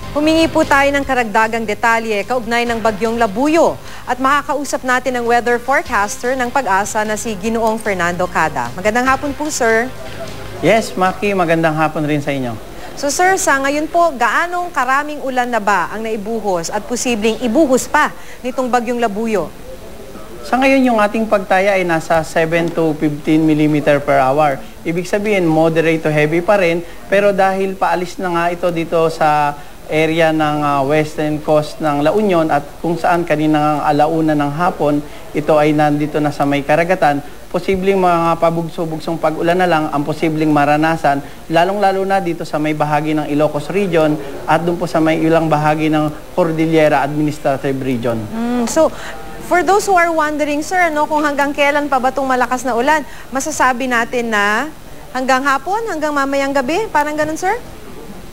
Humingi po tayo ng karagdagang detalye kaugnay ng bagyong Labuyo at makakausap natin ang weather forecaster ng Pag-asa na si Ginoong Fernando Cada. Magandang hapon po, sir. Yes, Maki, magandang hapon rin sa inyo. So sir, sa ngayon po, gaanong karaming ulan na ba ang naibuhos at posibleng ibuhos pa nitong bagyong Labuyo? Sa ngayon, yung ating pagtaya ay nasa 7 to 15 mm per hour. Ibig sabihin, moderate to heavy pa rin, pero dahil paalis na nga ito dito sa area ng western coast ng La Union at kung saan kaninang alauna ng hapon, ito ay nandito na sa may karagatan, posibleng mga pabugso-bugsong pag-ulan na lang ang posibleng maranasan, lalong-lalo na dito sa may bahagi ng Ilocos Region at doon po sa may ilang bahagi ng Cordillera Administrative Region. So, for those who are wondering, sir, kung hanggang kailan pa ba itong malakas na ulan, masasabi natin na hanggang hapon, hanggang mamayang gabi, parang ganun, sir?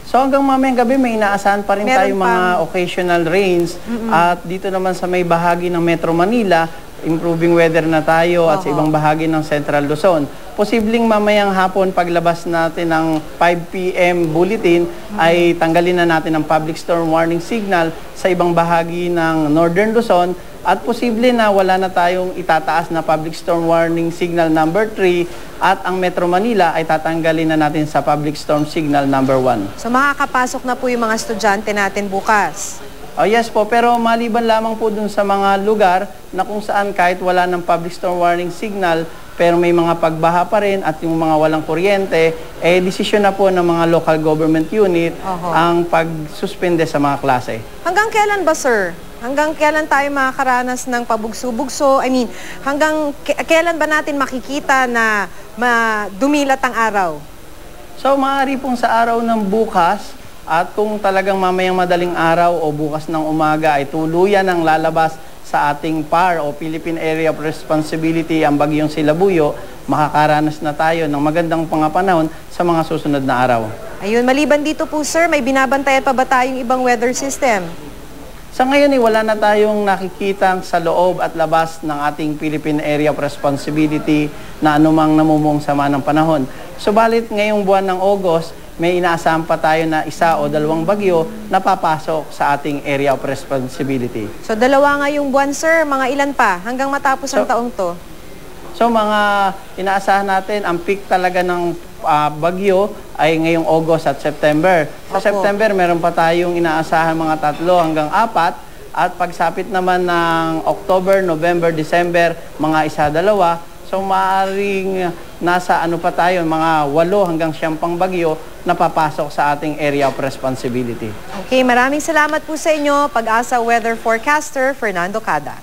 So hanggang mamayang gabi may inaasahan pa rin tayong mga occasional rains at dito naman sa may bahagi ng Metro Manila, improving weather na tayo at sa ibang bahagi ng Central Luzon. Posibleng mamayang hapon paglabas natin ng 5 p.m. bulletin ay tanggalin na natin ang public storm warning signal sa ibang bahagi ng Northern Luzon at posible na wala na tayong itataas na public storm warning signal number 3 at ang Metro Manila ay tatanggalin na natin sa public storm signal number 1. So makakapasok na po yung mga estudyante natin bukas? Oh, yes po, pero maliban lamang po dun sa mga lugar na kung saan kahit wala ng public storm warning signal pero may mga pagbaha pa rin at yung mga walang kuryente, desisyon na po ng mga local government unit ang pagsuspende sa mga klase. Hanggang kailan ba, sir? Hanggang kailan tayo makakaranas ng pabugso-bugso? I mean, hanggang kailan ba natin makikita na dumilat ang araw? So, maaari pong sa araw ng bukas at kung talagang mamayang madaling araw o bukas ng umaga ay tuluyan ang lalabas sa ating PAR o Philippine Area of Responsibility ang bagyong Labuyo, makakaranas na tayo ng magandang panahon sa mga susunod na araw. Ayun, maliban dito po, sir, may binabantayan pa ba tayong ibang weather system? Sa ngayon wala na tayong nakikita sa loob at labas ng ating Philippine Area of Responsibility na anumang namumong sama ng panahon. Subalit ngayong buwan ng August, may inaasahan pa tayo na 1 o 2 bagyo na papasok sa ating Area of Responsibility. So 2 ngayong buwan, sir, mga ilan pa hanggang matapos ang taong to? So mga inaasahan natin, ang peak talaga ng bagyo ay ngayong August at September. Sa September, meron pa tayong inaasahan mga 3 hanggang 4 at pagsapit naman ng October, November, December, mga 1, 2. So maaaring nasa pa tayo, mga 8 hanggang 9 bagyo na papasok sa ating Area of Responsibility. Okay, maraming salamat po sa inyo, Pag-asa Weather Forecaster Fernando Cada.